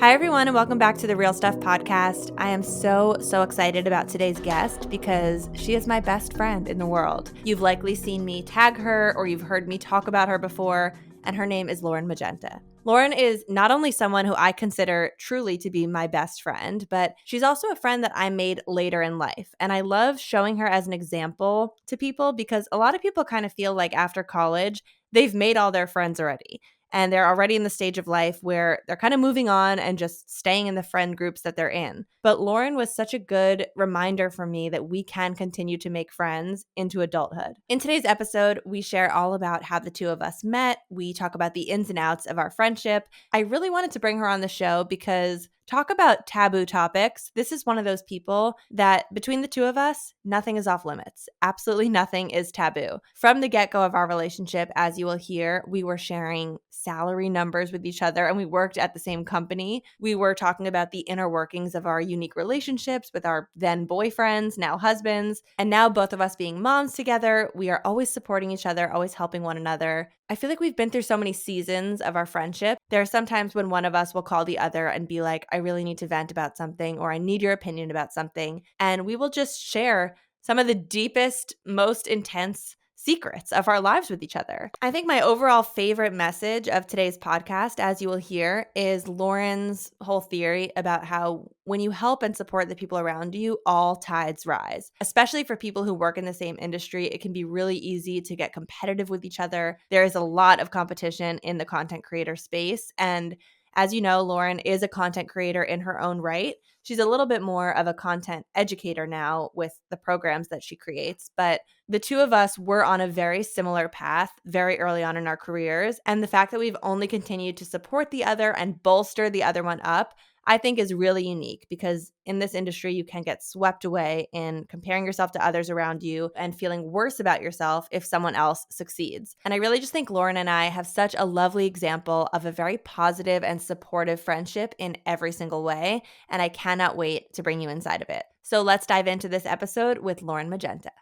Hi, everyone, and welcome back to the Real Stuff podcast. I am so excited about today's guest because she is my best friend in the world. You've likely seen me tag her or you've heard me talk about her before, and her name is Lauren Magenta. Lauren is not only someone who I consider truly to be my best friend, but she's also a friend that I made later in life. And I love showing her as an example to people because a lot of people kind of feel like after college, they've made all their friends already. And they're already in the stage of life where they're kind of moving on and just staying in the friend groups that they're in. But Lauren was such a good reminder for me that we can continue to make friends into adulthood. In today's episode, we share all about how the two of us met. We talk about the ins and outs of our friendship. I really wanted to bring her on the show because talk about taboo topics. This is one of those people that between the two of us, nothing is off limits. Absolutely nothing is taboo. From the get-go of our relationship, as you will hear, we were sharing salary numbers with each other and we worked at the same company. We were talking about the inner workings of our unique relationships with our then boyfriends, now husbands, and now both of us being moms together. We are always supporting each other, always helping one another. I feel like we've been through so many seasons of our friendship. There are some times when one of us will call the other and be like, I really need to vent about something, or I need your opinion about something. And we will just share some of the deepest, most intense secrets of our lives with each other. I think my overall favorite message of today's podcast, as you will hear, is Lauren's whole theory about how when you help and support the people around you, all tides rise. Especially for people who work in the same industry, it can be really easy to get competitive with each other. There is a lot of competition in the content creator space, and as you know, Lauren is a content creator in her own right. She's a little bit more of a content educator now with the programs that she creates. But the two of us were on a very similar path very early on in our careers. And the fact that we've only continued to support the other and bolster the other one up, I think is really unique because in this industry, you can get swept away in comparing yourself to others around you and feeling worse about yourself if someone else succeeds. And I really just think Lauren and I have such a lovely example of a very positive and supportive friendship in every single way. And I cannot wait to bring you inside of it. So let's dive into this episode with Lauren Magenta.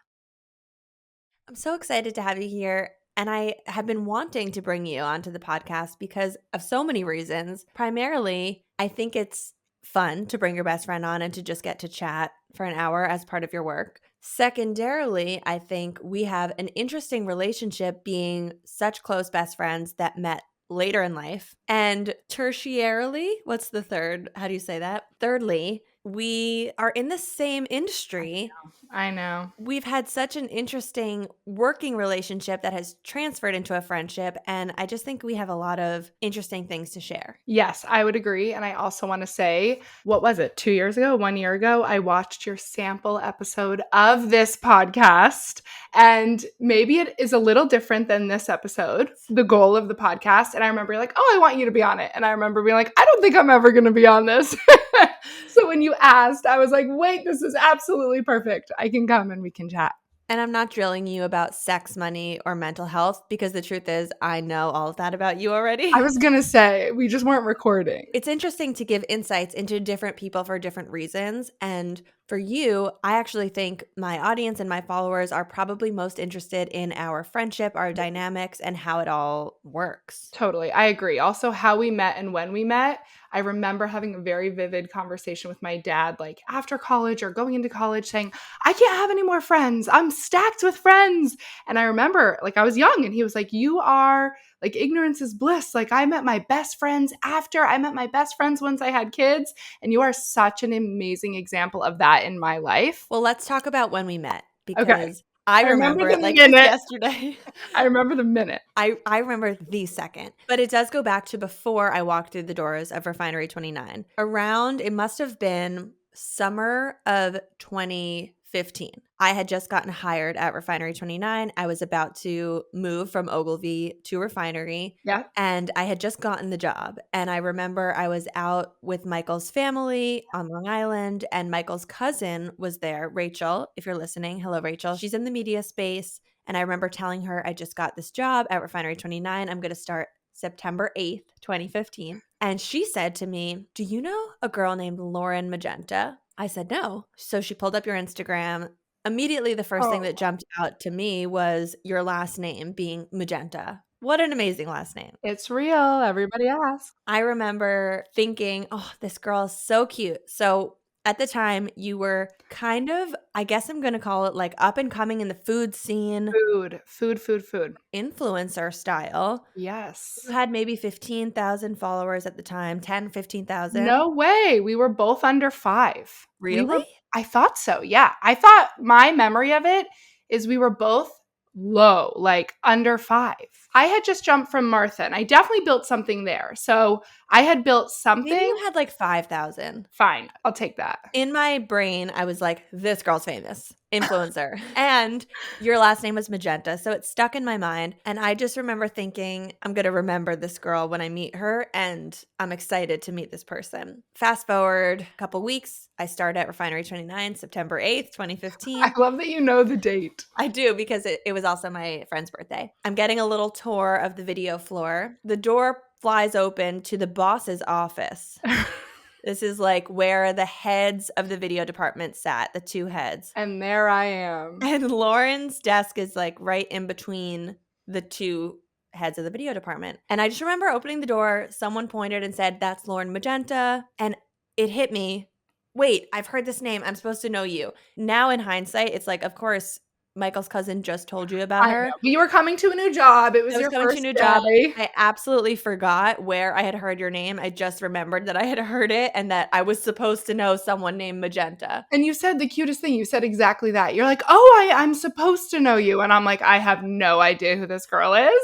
I'm so excited to have you here. And I have been wanting to bring you onto the podcast because of so many reasons. Primarily, I think it's fun to bring your best friend on and to just get to chat for an hour as part of your work. Secondarily, I think we have an interesting relationship being such close best friends that met later in life. And tertiarily, what's the third? How do you say that? Thirdly, we are in the same industry. I know. We've had such an interesting working relationship that has transferred into a friendship. And I just think we have a lot of interesting things to share. Yes, I would agree. And I also want to say, what was it? 2 years ago, 1 year ago, I watched your sample episode of this podcast. And maybe it is a little different than this episode, the goal of the podcast. And I remember like, oh, I want you to be on it. And I remember being like, I don't think I'm ever going to be on this. So when you asked, I was like, wait, this is absolutely perfect. I can come and we can chat. And I'm not drilling you about sex, money, or mental health because the truth is I know all of that about you already. I was going to say, we just weren't recording. It's interesting to give insights into different people for different reasons. And for you, I actually think my audience and my followers are probably most interested in our friendship, our dynamics, and how it all works. Totally. I agree. Also, how we met and when we met. I remember having a very vivid conversation with my dad, like after college or going into college, saying, I can't have any more friends. I'm stacked with friends. And I remember, like, I was young and he was like, you are like, ignorance is bliss. Like, I met my best friends after I met my best friends once I had kids. And you are such an amazing example of that in my life. Well, let's talk about when we met because Okay. I remember it like minute. just yesterday. I remember the minute. I remember the second. But it does go back to before I walked through the doors of Refinery 29. Around, it must have been summer of 2015. I had just gotten hired at Refinery 29. I was about to move from Ogilvy to Refinery. Yeah. And I had just gotten the job. And I remember I was out with Michael's family on Long Island, and Michael's cousin was there, Rachel, if you're listening. Hello, Rachel. She's in the media space. And I remember telling her I just got this job at Refinery 29. I'm going to start September 8th, 2015. And she said to me, do you know a girl named Lauren Magenta? I said, no. So she pulled up your Instagram. Immediately, the first thing that jumped out to me was your last name being Magenta. What an amazing last name. It's real. Everybody asks. I remember thinking, oh, this girl is so cute. So at the time, you were kind of, I guess I'm going to call it like up and coming in the food scene, Food. influencer style. You Yes. had maybe 15,000 followers at the time, 10, 15,000. No way. We were both under 5. Really? I thought so. Yeah. I thought my memory of it is we were both low, like under 5. I had just jumped from Martha and I definitely built something there. So I had built Maybe something. you had like 5,000. Fine. I'll take that. In my brain, I was like, this girl's famous, influencer. And your last name was Magenta. So it stuck in my mind. And I just remember thinking, I'm going to remember this girl when I meet her. And I'm excited to meet this person. Fast forward a couple weeks. I started at Refinery 29, September 8th, 2015. I love that you know the date. I do because it was also my friend's birthday. I'm getting a little tour of the video floor. The door flies open to the boss's office. This is like where the heads of the video department sat, the 2 heads. And there I am. And Lauren's desk is like right in between the 2 heads of the video department. And I just remember opening the door, someone pointed and said, "That's Lauren Magenta." And it hit me. Wait, I've heard this name. I'm supposed to know you. Now in hindsight, it's like, of course, Michael's cousin just told you about I her. know. You were coming to a new job. It was I was your coming to first a new job. day. I absolutely forgot where I had heard your name. I just remembered that I had heard it and that I was supposed to know someone named Magenta. And you said the cutest thing. You said exactly that. You're like, oh, I'm supposed to know you. And I'm like, I have no idea who this girl is.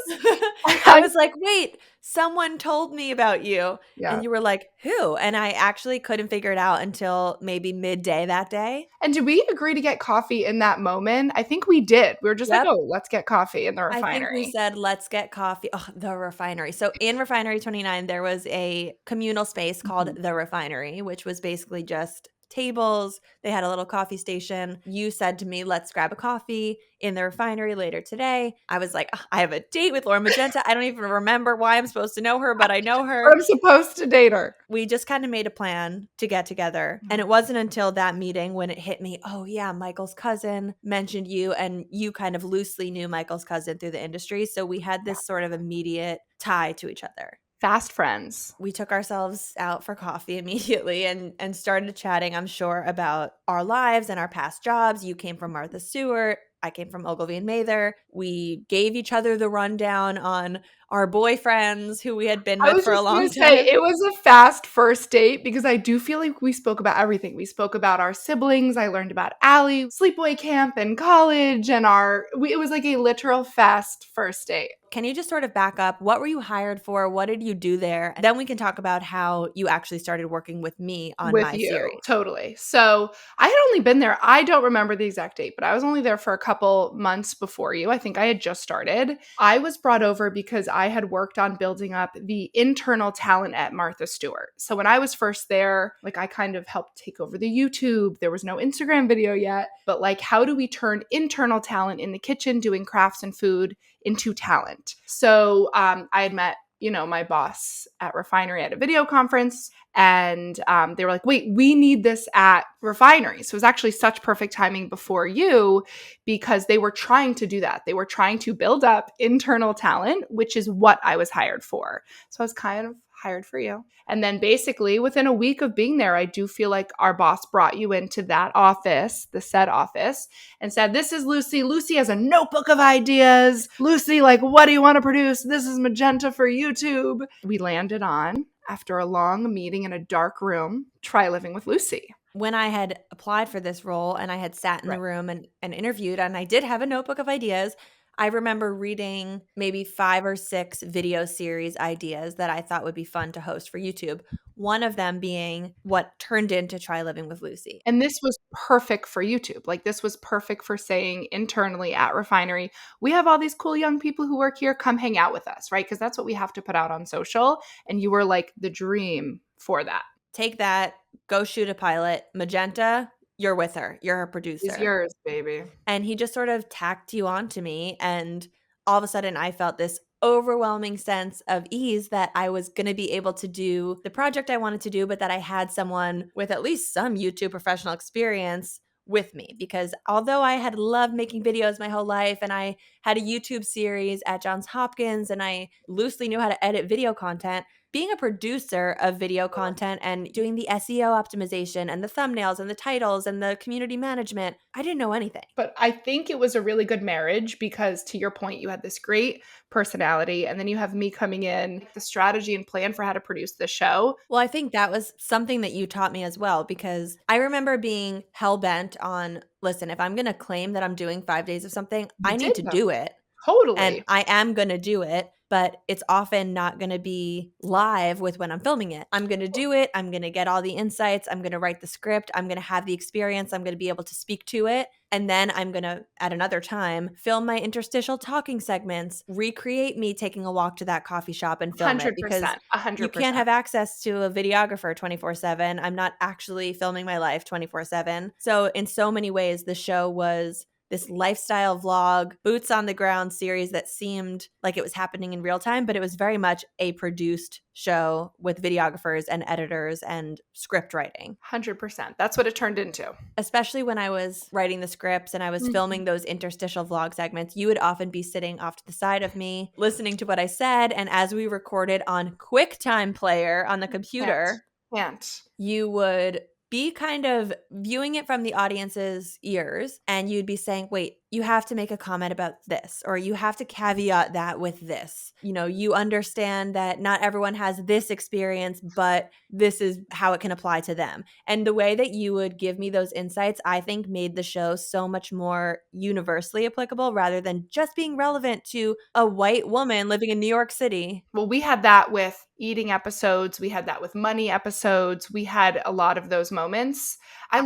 I was like, wait, someone told me about you. Yeah. And you were like, who? And I actually couldn't figure it out until maybe midday that day. And did we agree to get coffee in that moment? I think we did. We were just Yep. like, oh, let's get coffee in the refinery. I think we said, let's get coffee. Oh, the refinery. So in Refinery 29, there was a communal space called the Refinery, which was basically just tables. They had a little coffee station. You said to me, let's grab a coffee in the refinery later today. I was like, I have a date with Laura Magenta. I don't even remember why I'm supposed to know her, but I know her. I'm supposed to date her. We just kind of made a plan to get together. And it wasn't until that meeting when it hit me, oh yeah, Michael's cousin mentioned you, and you kind of loosely knew Michael's cousin through the industry. So we had this sort of immediate tie to each other. Fast friends. We took ourselves out for coffee immediately and started chatting, I'm sure, about our lives and our past jobs. You came from Martha Stewart. I came from Ogilvy and Mather. We gave each other the rundown on our boyfriends who we had been with for a long time. It was a fast first date because I do feel like we spoke about everything. We spoke about our siblings. I learned about Allie, sleepaway camp and college, and it was like a literal fast first date. Can you just sort of back up? What were you hired for? What did you do there? And then we can talk about how you actually started working with me on my series. Totally. So I had only been there. I don't remember the exact date, but I was only there for a couple months before you. I think I had just started. I was brought over because I had worked on building up the internal talent at Martha Stewart. So when I was first there, like I kind of helped take over the YouTube. There was no Instagram video yet, but like how do we turn internal talent in the kitchen doing crafts and food into talent? So I had met, my boss at Refinery at a video conference, and they were like, wait, we need this at Refinery. So it was actually such perfect timing before you because they were trying to do that. They were trying to build up internal talent, which is what I was hired for. So I was kind of hired for you. And then basically within a week of being there, I do feel like our boss brought you into that office, the set office, and said, this is Lucie. Lucie has a notebook of ideas. Lucie, like, what do you want to produce? This is Magenta for YouTube. We landed on, after a long meeting in a dark room, Try Living with Lucie. When I had applied for this role and I had sat in the room and interviewed, and I did have a notebook of ideas, I remember reading maybe 5 or 6 video series ideas that I thought would be fun to host for YouTube. One of them being what turned into Try Living with Lucie. And this was perfect for YouTube. Like this was perfect for saying internally at Refinery, we have all these cool young people who work here, come hang out with us, right? Because that's what we have to put out on social. And you were like the dream for that. Take that, go shoot a pilot. Magenta, you're with her. You're her producer. It's yours, baby. And he just sort of tacked you on to me. And all of a sudden I felt this overwhelming sense of ease that I was going to be able to do the project I wanted to do, but that I had someone with at least some YouTube professional experience with me, because although I had loved making videos my whole life and I had a YouTube series at Johns Hopkins and I loosely knew how to edit video content, being a producer of video content and doing the SEO optimization and the thumbnails and the titles and the community management, I didn't know anything. But I think it was a really good marriage because, to your point, you had this great personality, and then you have me coming in, the strategy and plan for how to produce the show. Well, I think that was something that you taught me as well, because I remember being hell-bent on, listen, if I'm going to claim that I'm doing 5 days of something, You I need did to though. do it. And Totally. I am going to do it, but it's often not going to be live with when I'm filming it. I'm going to do it. I'm going to get all the insights. I'm going to write the script. I'm going to have the experience. I'm going to be able to speak to it. And then I'm going to, at another time, film my interstitial talking segments, recreate me taking a walk to that coffee shop and film it, because 100%. you can't 100%. have access to a videographer 24/7. I'm not actually filming my life 24/7. So in so many ways, the show was this lifestyle vlog, boots on the ground series that seemed like it was happening in real time, but it was very much a produced show with videographers and editors and script writing. 100%. That's what it turned into. Especially when I was writing the scripts and I was filming those interstitial vlog segments, you would often be sitting off to the side of me, listening to what I said. And as we recorded on QuickTime Player on the computer, Can't. you would be kind of viewing it from the audience's ears, and you'd be saying, wait, you have to make a comment about this, or you have to caveat that with this. You know, you understand that not everyone has this experience, but this is how it can apply to them. And the way that you would give me those insights, I think made the show so much more universally applicable rather than just being relevant to a white woman living in New York City. Well, we had that with eating episodes. We had that with money episodes. We had a lot of those moments. I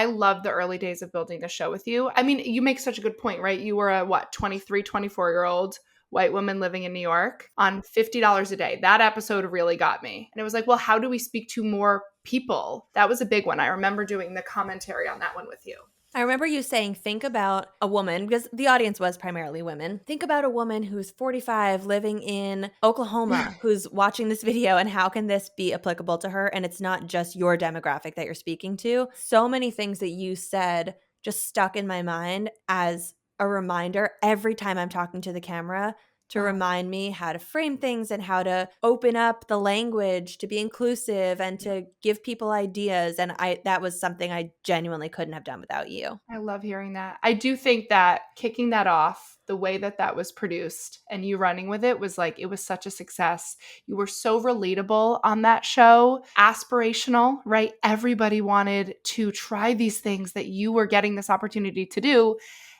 love the early days of building the show with you. I mean, you make such a good point, right? You were a 23, 24-year-old white woman living in New York on $50 a day. That episode really got me. And it was like, well, how do we speak to more people? That was a big one. I remember doing the commentary on that one with you. I remember you saying, think about a woman, because the audience was primarily women. Think about a woman who's 45 living in Oklahoma who's watching this video, and how can this be applicable to her? And it's not just your demographic that you're speaking to. So many things that you said just stuck in my mind as a reminder every time I'm talking to the camera, to remind me how to frame things and how to open up the language to be inclusive and to give people ideas. And that was something I genuinely couldn't have done without you. I love hearing that. I do think that kicking that off, the way that that was produced and you running with it was like, it was such a success. You were so relatable on that show, aspirational, right? Everybody wanted to try these things that you were getting this opportunity to do.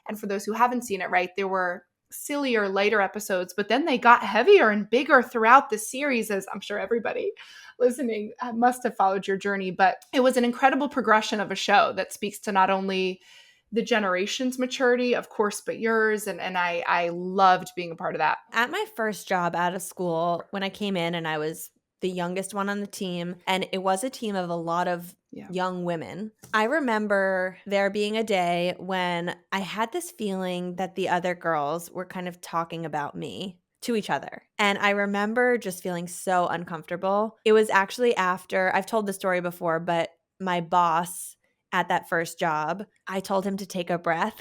And for those who haven't seen it, right, there were sillier, lighter episodes, but then they got heavier and bigger throughout the series, as I'm sure everybody listening must have followed your journey. But it was an incredible progression of a show that speaks to not only the generation's maturity, of course, but yours. And I loved being a part of that. At my first job out of school, when I came in and I was the youngest one on the team, and it was a team of a lot of young women, I remember there being a day when I had this feeling that the other girls were kind of talking about me to each other. And I remember just feeling so uncomfortable. It was actually after, I've told the story before, but my boss at that first job, I told him to take a breath.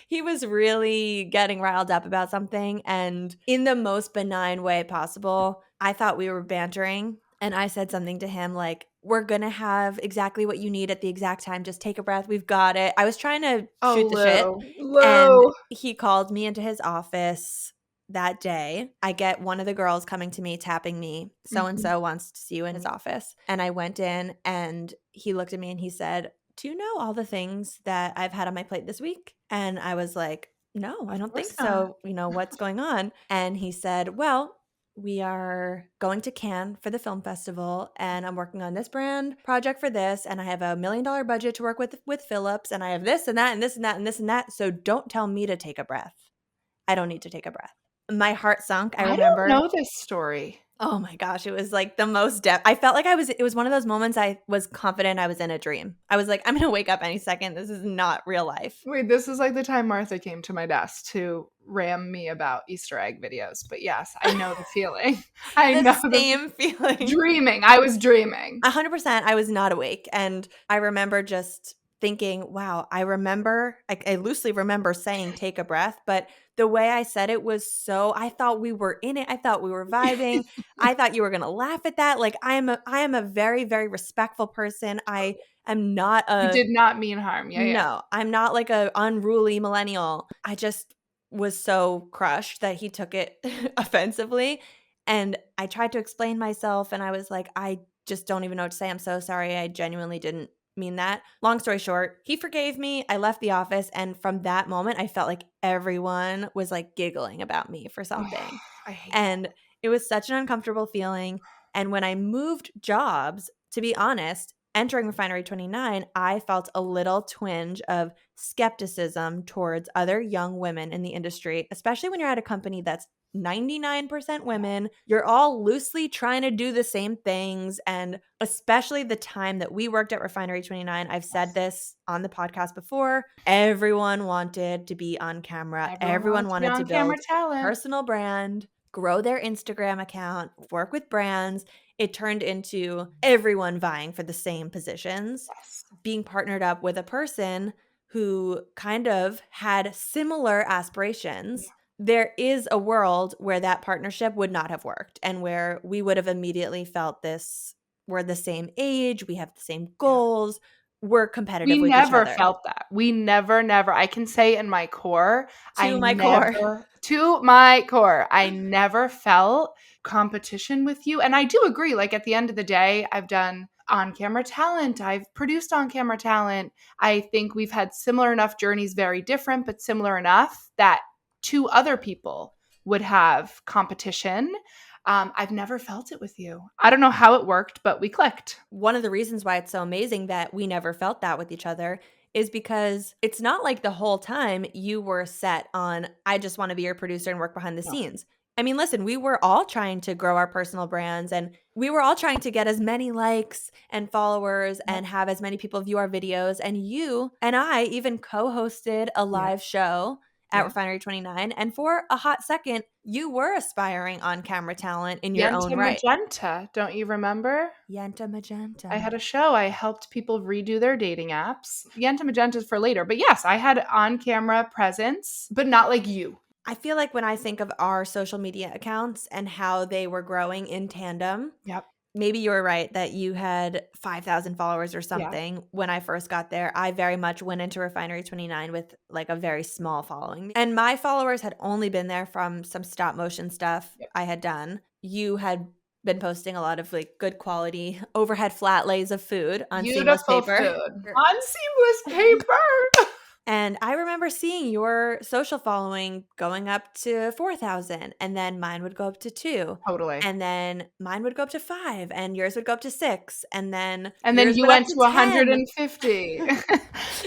He was really getting riled up about something, and in the most benign way possible, I thought we were bantering, and I said something to him like, we're going to have exactly what you need at the exact time. Just take a breath. We've got it. I was trying to shoot the shit. And he called me into his office that day. I get one of the girls coming to me, tapping me. So-and-so wants to see you in his office. And I went in, and he looked at me and he said, do you know all the things that I've had on my plate this week? And I was like, no, I don't think so. You know, what's going on? And he said, well, we are going to Cannes for the film festival, and I'm working on this brand project for this, and I have $1 million budget to work with Phillips, and I have this and that and this and that and this and that. So don't tell me to take a breath. I don't need to take a breath. My heart sunk. I remember. I don't know this story. Oh my gosh, it was like the most I felt like it was one of those moments I was confident I was in a dream. I was like, I'm going to wake up any second. This is not real life. Wait, this is like the time Martha came to my desk to ram me about Easter egg videos. But yes, I know the feeling. I The know same feeling. dreaming. I was dreaming. 100%, I was not awake. And I remember just thinking, wow, I loosely remember saying, take a breath. But the way I said it was I thought we were in it. I thought we were vibing. I thought you were going to laugh at that. Like I am a very, very respectful person. I am not You a did not mean harm. Yeah, yeah. No, I'm not like a unruly millennial. I just was so crushed that he took it offensively. And I tried to explain myself and I was like, I just don't even know what to say. I'm so sorry. I genuinely didn't mean that. Long story short, he forgave me. I left the office. And from that moment, I felt like everyone was like giggling about me for something. I hate that. And it was such an uncomfortable feeling. And when I moved jobs, to be honest, entering Refinery 29, I felt a little twinge of skepticism towards other young women in the industry, especially when you're at a company that's 99% women. You're all loosely trying to do the same things. And especially the time that we worked at Refinery 29, I've said this on the podcast before, everyone wanted to be on camera. Everyone Everyone wants to be wanted to on camera build talent. personal brand, grow their Instagram account, work with brands. It turned into everyone vying for the same positions, Yes. being partnered up with a person who kind of had similar aspirations. There is a world where that partnership would not have worked and where we would have immediately felt this, we're the same age, we have the same goals, we're competitive We with each never other. felt that. We never. I can say in my core, To my core. to my core, I never felt competition with you. And I do agree. Like at the end of the day, I've done on camera talent, I've produced on camera talent. I think we've had similar enough journeys, very different, but similar enough that two other people would have competition. I've never felt it with you. I don't know how it worked, but we clicked. One of the reasons why it's so amazing that we never felt that with each other is because it's not like the whole time you were set on, I just want to be your producer and work behind the No. scenes. I mean, listen, we were all trying to grow our personal brands and we were all trying to get as many likes and followers and have as many people view our videos. And you and I even co-hosted a live show at Refinery 29. And for a hot second, you were aspiring on camera talent in your own Yenta right. Magenta, don't you remember? Yenta Magenta. I had a show. I helped people redo their dating apps. Yenta Magenta is for later. But yes, I had on-camera presence, but not like you. I feel like when I think of our social media accounts and how they were growing in tandem, Yep. maybe you were right that you had 5,000 followers or something when I first got there. I very much went into Refinery 29 with like a very small following. And my followers had only been there from some stop motion stuff I had done. You had been posting a lot of like good quality overhead flat lays of food on seamless Beautiful paper. food. On seamless paper. And I remember seeing your social following going up to 4,000 and then mine would go up to 2. Totally. And then mine would go up to 5 and yours would go up to 6 and then you went went up to 10. 150.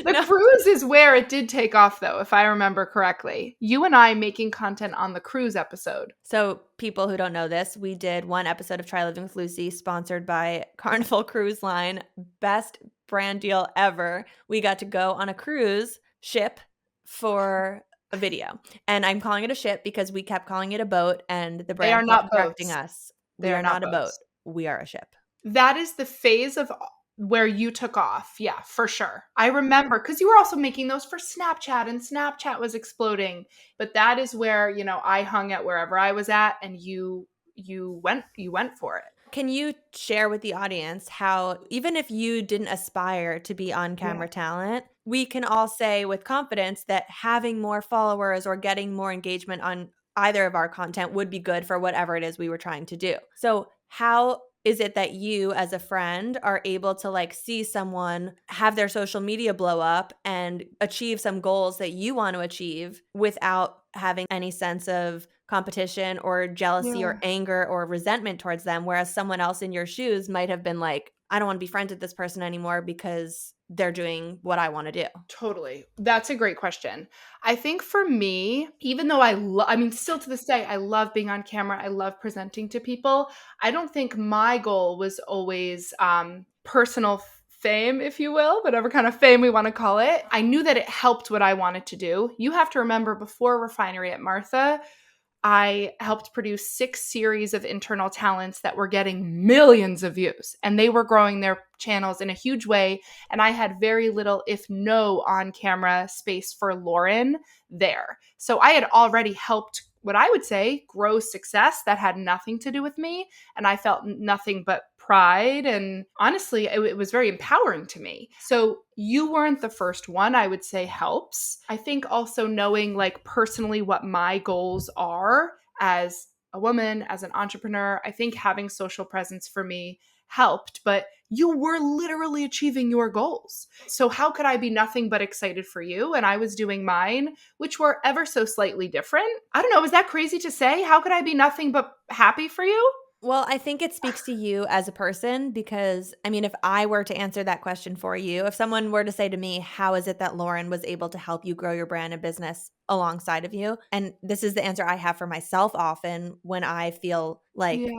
The cruise is where it did take off though, if I remember correctly. You and I making content on the cruise episode. So people who don't know this, we did one episode of Try Living with Lucie sponsored by Carnival Cruise Line. Best brand deal ever. We got to go on a cruise ship for a video. And I'm calling it a ship because we kept calling it a boat and the They are brand not kept correcting boats. us. They We are are not not a boat. boats. We are a ship. That is the phase of where you took off. Yeah, for sure. I remember because you were also making those for Snapchat and Snapchat was exploding. But that is where, you know, I hung at wherever I was at and you went for it. Can you share with the audience how, even if you didn't aspire to be on camera talent, we can all say with confidence that having more followers or getting more engagement on either of our content would be good for whatever it is we were trying to do. So how is it that you as a friend are able to like see someone have their social media blow up and achieve some goals that you want to achieve without having any sense of competition or jealousy or anger or resentment towards them, whereas someone else in your shoes might have been like, I don't want to be friends with this person anymore because they're doing what I want to do? Totally. That's a great question. I think for me, even though still to this day, I love being on camera. I love presenting to people. I don't think my goal was always personal fame, if you will, whatever kind of fame we want to call it. I knew that it helped what I wanted to do. You have to remember, before Refinery at Martha, I helped produce 6 series of internal talents that were getting millions of views, and they were growing their channels in a huge way. And I had very little, if no, on camera space for Lauren there. So I had already helped, what I would say, grow success that had nothing to do with me. And I felt nothing but pride. And honestly, it was very empowering to me. So you weren't the first one, I would say, helps. I think also knowing, like, personally what my goals are as a woman, as an entrepreneur, I think having social presence for me helped, but you were literally achieving your goals. So how could I be nothing but excited for you? And I was doing mine, which were ever so slightly different. I don't know. Is that crazy to say? How could I be nothing but happy for you? Well, I think it speaks to you as a person because, I mean, if I were to answer that question for you, if someone were to say to me, how is it that Lauren was able to help you grow your brand and business alongside of you? And this is the answer I have for myself often when I feel like Yeah.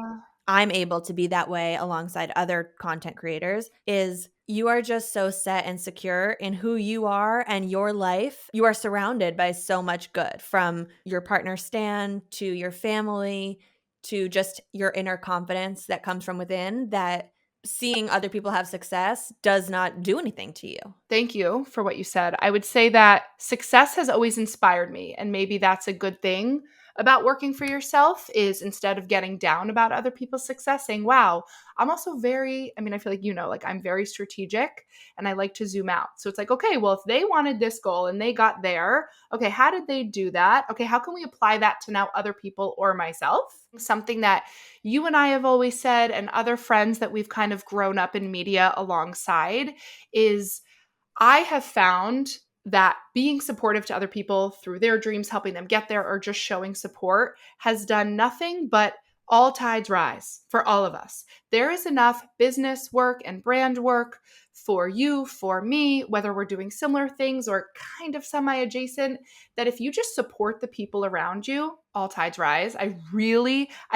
I'm able to be that way alongside other content creators is you are just so set and secure in who you are and your life. You are surrounded by so much good, from your partner Stan to your family to just your inner confidence that comes from within, that seeing other people have success does not do anything to you. Thank you for what you said. I would say that success has always inspired me, and maybe that's a good thing about working for yourself, is instead of getting down about other people's success, saying, wow, I'm also very, I feel like, like, I'm very strategic and I like to zoom out. So it's like, okay, well, if they wanted this goal and they got there, okay, how did they do that? Okay, how can we apply that to now other people or myself? Something that you and I have always said, and other friends that we've kind of grown up in media alongside, is I have found that being supportive to other people through their dreams, helping them get there, or just showing support has done nothing but all tides rise for all of us. There is enough business work and brand work for you, for me, whether we're doing similar things or kind of semi-adjacent, that if you just support the people around you, all tides rise. I've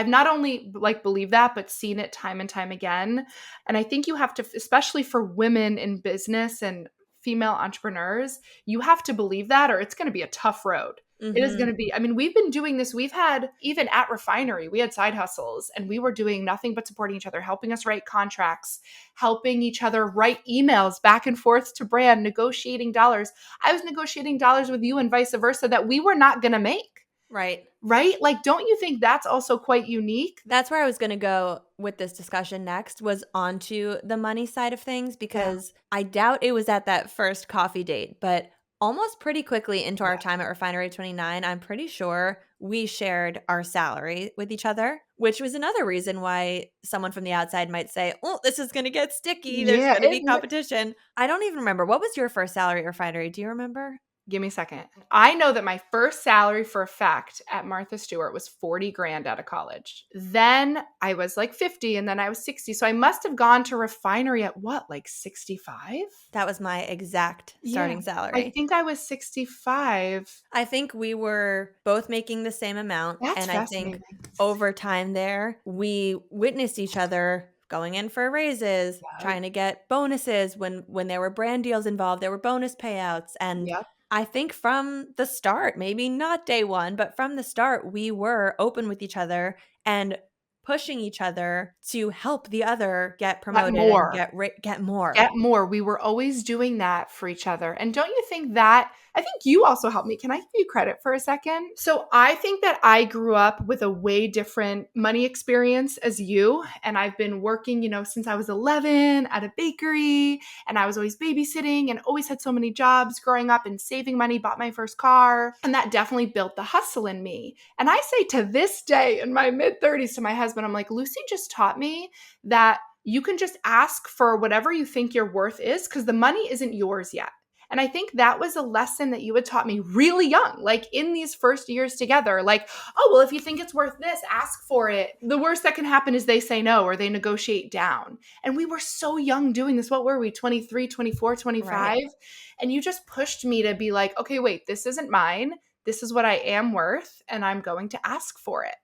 not only believed that, but seen it time and time again. And I think you have to, especially for women in business and female entrepreneurs, you have to believe that, or it's going to be a tough road. It is going to be, we've been doing this. We've had, even at Refinery, we had side hustles and we were doing nothing but supporting each other, helping us write contracts, helping each other write emails back and forth to brand, negotiating dollars. I was negotiating dollars with you and vice versa that we were not going to make. Right. Right? Like, don't you think that's also quite unique? That's where I was going to go with this discussion next, was onto the money side of things, because I doubt it was at that first coffee date, but almost pretty quickly into our time at Refinery 29, I'm pretty sure we shared our salary with each other, which was another reason why someone from the outside might say, oh, this is going to get sticky. There's going to be competition. I don't even remember. What was your first salary at Refinery? Do you remember? Give me a second. I know that my first salary for a fact at Martha Stewart was 40 grand out of college. Then I was like 50 and then I was 60. So I must have gone to Refinery at what, like 65? That was my exact starting salary. I think I was 65. I think we were both making the same amount. That's and I think over time there, we witnessed each other going in for raises, trying to get bonuses. When there were brand deals involved, there were bonus payouts. And I think from the start, maybe not day one, but from the start, we were open with each other and pushing each other to help the other get promoted and get more. Get more. We were always doing that for each other. And don't you think that, I think you also helped me. Can I give you credit for a second? So I think that I grew up with a way different money experience as you. And I've been working, since I was 11 at a bakery, and I was always babysitting and always had so many jobs growing up and saving money, bought my first car. And that definitely built the hustle in me. And I say to this day in my mid-30s to my husband, I'm like, Lucie just taught me that you can just ask for whatever you think your worth is, because the money isn't yours yet. And I think that was a lesson that you had taught me really young, like in these first years together. Like, oh, well, if you think it's worth this, ask for it. The worst that can happen is they say no or they negotiate down. And we were so young doing this. What were we, 23, 24, 25? Right. And you just pushed me to be like, okay, wait, this isn't mine. This is what I am worth, and I'm going to ask for it.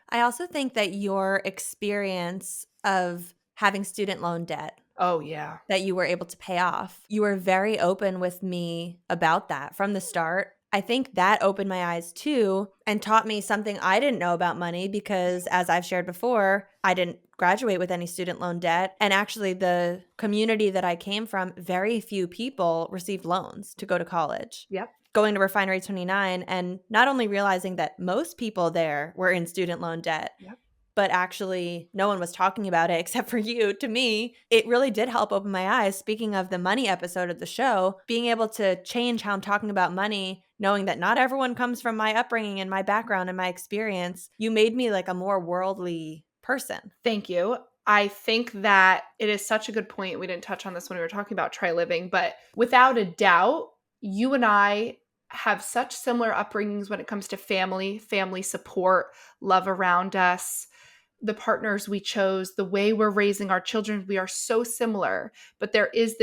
I also think that your experience of having student loan debt Oh, yeah. that you were able to pay off, you were very open with me about that from the start. I think that opened my eyes too and taught me something I didn't know about money because, as I've shared before, I didn't graduate with any student loan debt. And actually, the community that I came from, very few people received loans to go to college. Yep. Going to Refinery 29 and not only realizing that most people there were in student loan debt, Yep. but actually no one was talking about it except for you. To me, it really did help open my eyes. Speaking of the money episode of the show, being able to change how I'm talking about money, knowing that not everyone comes from my upbringing and my background and my experience, you made me like a more worldly person. Thank you. I think that it is such a good point. We didn't touch on this when we were talking about Try Living, but without a doubt, you and I have such similar upbringings when it comes to family support, love around us, the partners we chose, the way we're raising our children. We are so similar, but there is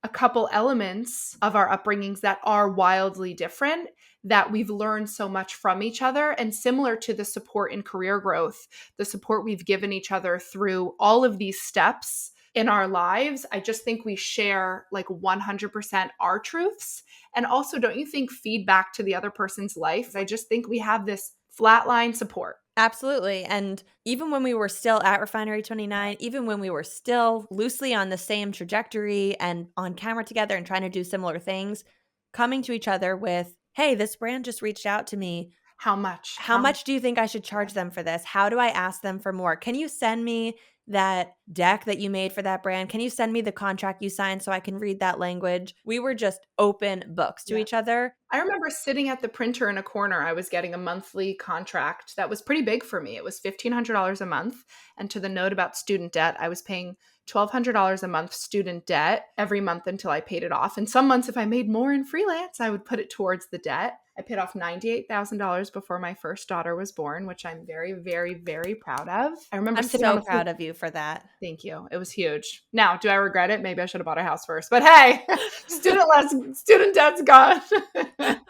a couple elements of our upbringings that are wildly different that we've learned so much from each other. And similar to the support in career growth, the support we've given each other through all of these steps in our lives, I just think we share like 100% our truths. And also, don't you think feedback to the other person's life? I just think we have this flatline support. Absolutely. And even when we were still at Refinery 29, even when we were still loosely on the same trajectory and on camera together and trying to do similar things, coming to each other with, hey, this brand just reached out to me. How much? How much do you think I should charge them for this? How do I ask them for more? Can you send me that deck that you made for that brand? Can you send me the contract you signed so I can read that language? We were just open books to each other. I remember sitting at the printer in a corner. I was getting a monthly contract that was pretty big for me. It was $1,500 a month. And to the note about student debt, I was paying $1,200 a month student debt every month until I paid it off. And some months, if I made more in freelance, I would put it towards the debt. I paid off $98,000 before my first daughter was born, which I'm very, very, very proud of. I remember I'm so proud of you for that. Thank you. It was huge. Now, do I regret it? Maybe I should have bought a house first. But hey, student debt's gone.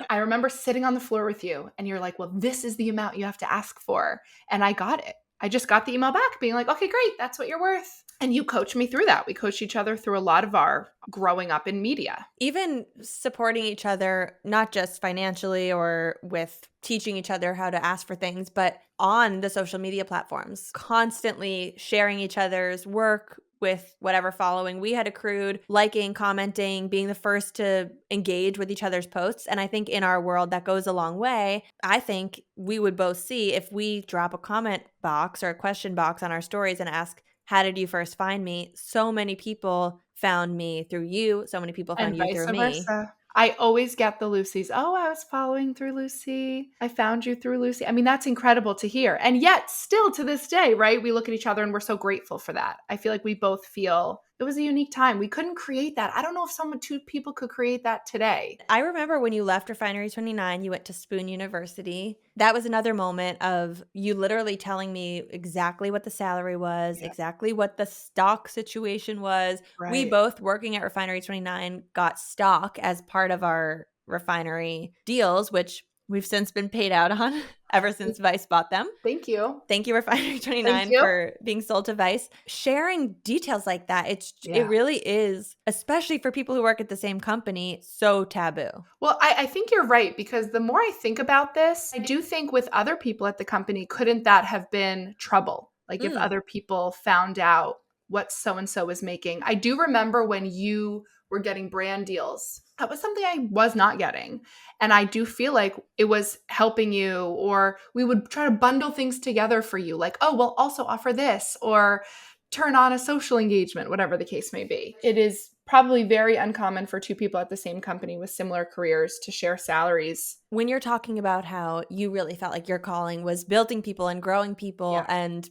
I remember sitting on the floor with you and you're like, well, this is the amount you have to ask for. And I got it. I just got the email back being like, okay, great. That's what you're worth. And you coached me through that. We coached each other through a lot of our growing up in media. Even supporting each other, not just financially or with teaching each other how to ask for things, but on the social media platforms, constantly sharing each other's work with whatever following we had accrued, liking, commenting, being the first to engage with each other's posts. And I think in our world that goes a long way. I think we would both see if we drop a comment box or a question box on our stories and ask, how did you first find me? So many people found me through you. So many people found you through me. Versa. I always get the Lucie's. Oh, I was following through Lucie. I found you through Lucie. I mean, that's incredible to hear. And yet still to this day, right? We look at each other and we're so grateful for that. I feel like we both feel it was a unique time. We couldn't create that. I don't know if two people could create that today. I remember when you left Refinery 29, you went to Spoon University. That was another moment of you literally telling me exactly what the salary was, exactly what the stock situation was. Right. We both working at Refinery 29 got stock as part of our refinery deals, which we've since been paid out on ever since Vice bought them. Thank you. Thank you, Refinery 29, for being sold to Vice. Sharing details like that, it really is, especially for people who work at the same company, so taboo. Well, I think you're right, because the more I think about this, I do think with other people at the company, couldn't that have been trouble? Like if other people found out what so-and-so was making. I do remember when you were getting brand deals. That was something I was not getting. And I do feel like it was helping you, or we would try to bundle things together for you. Like, oh, we'll also offer this, or turn on a social engagement, whatever the case may be. It is probably very uncommon for two people at the same company with similar careers to share salaries. When you're talking about how you really felt like your calling was building people and growing people and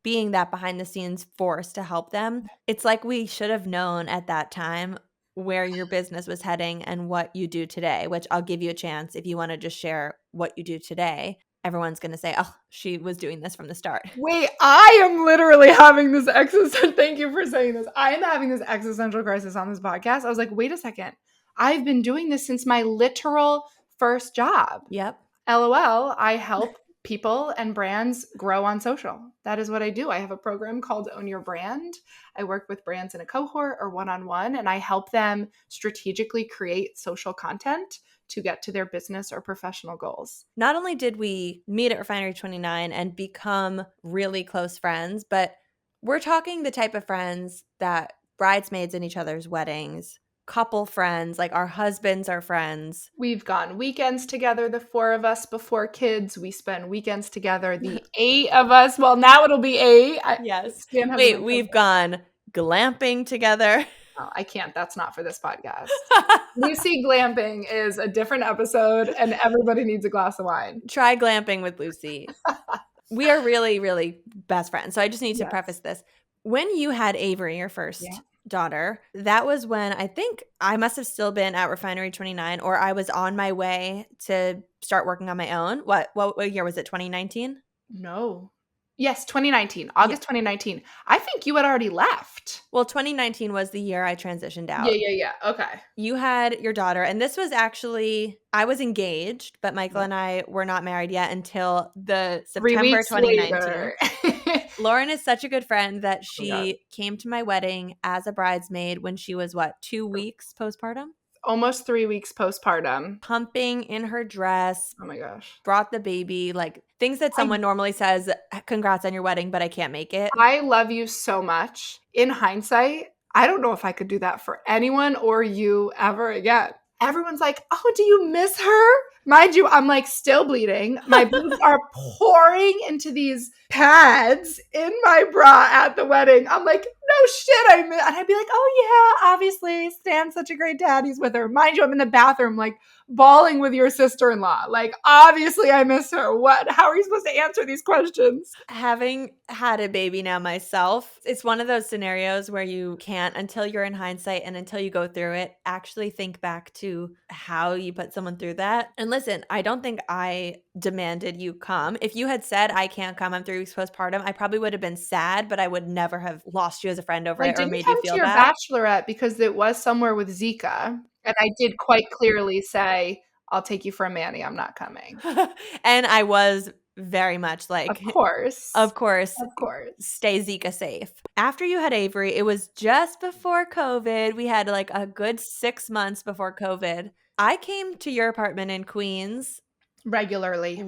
being that behind the scenes force to help them, it's like we should have known at that time where your business was heading and what you do today, which I'll give you a chance if you want to just share what you do today. Everyone's going to say, oh, she was doing this from the start. Wait, I am literally having this existential, thank you for saying this. I am having this existential crisis on this podcast. I was like, wait a second. I've been doing this since my literal first job. Yep. LOL, I help people and brands grow on social. That is what I do. I have a program called Own Your Brand. I work with brands in a cohort or one-on-one, and I help them strategically create social content to get to their business or professional goals. Not only did we meet at Refinery 29 and become really close friends, but we're talking the type of friends that bridesmaids in each other's weddings, couple friends, like our husbands are friends. We've gone weekends together, the 4 of us before kids. We spend weekends together, the 8 of us. Well, now it'll be 8. Yes. Wait, we've gone glamping together. Oh, I can't. That's not for this podcast. Lucie glamping is a different episode, and everybody needs a glass of wine. Try glamping with Lucie. We are really, really best friends. So I just need to preface this. When you had Avery, your first daughter, that was when I think I must have still been at Refinery 29, or I was on my way to start working on my own. What year was it? 2019? No. Yes, 2019. August 2019. I think you had already left. Well, 2019 was the year I transitioned out. Yeah. Okay. You had your daughter, and this was actually, I was engaged, but Michael and I were not married yet until the September 2019. Lauren is such a good friend that she came to my wedding as a bridesmaid when she was, 2 weeks postpartum? Almost 3 weeks postpartum. Pumping in her dress. Oh my gosh. Brought the baby, like things that someone normally says, congrats on your wedding, but I can't make it. I love you so much. In hindsight, I don't know if I could do that for anyone or you ever again. Everyone's like, oh, do you miss her? Mind you, I'm like still bleeding. My boobs are pouring into these pads in my bra at the wedding. I'm like, no shit, and I'd be like, oh yeah, obviously Stan's such a great dad. He's with her. Mind you, I'm in the bathroom like bawling with your sister-in-law. Like, obviously I miss her. What? How are you supposed to answer these questions? Having had a baby now myself, it's one of those scenarios where you can't, until you're in hindsight and until you go through it, actually think back to how you put someone through that. And listen, I don't think I demanded you come. If you had said, I can't come, I'm 3 weeks postpartum, I probably would have been sad, but I would never have lost you as a friend over it or made you feel bad. I didn't come to your bachelorette because it was somewhere with Zika. And I did quite clearly say, I'll take you for a Manny. I'm not coming. And I was very much like, of course, stay Zika safe. After you had Avery, it was just before COVID. We had like a good 6 months before COVID. I came to your apartment in Queens regularly.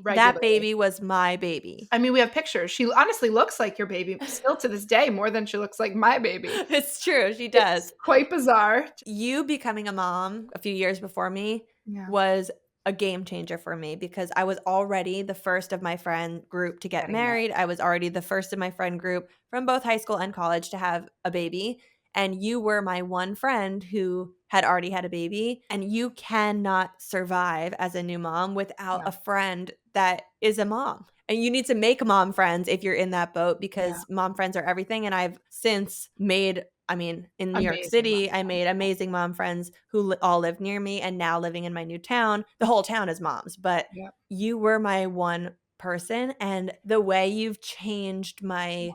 That baby was my baby. I mean, we have pictures. She honestly looks like your baby still to this day, more than she looks like my baby. It's true. She does. It's quite bizarre. You becoming a mom a few years before me was a game changer for me because I was already the first of my friend group to get married. I was already the first of my friend group from both high school and college to have a baby. And you were my one friend who had already had a baby. And you cannot survive as a new mom without a friend that is a mom. And you need to make mom friends if you're in that boat because mom friends are everything. And I've since made, in New York City, I made amazing mom friends who all live near me. And now living in my new town, the whole town is moms. But you were my one person. And the way you've changed my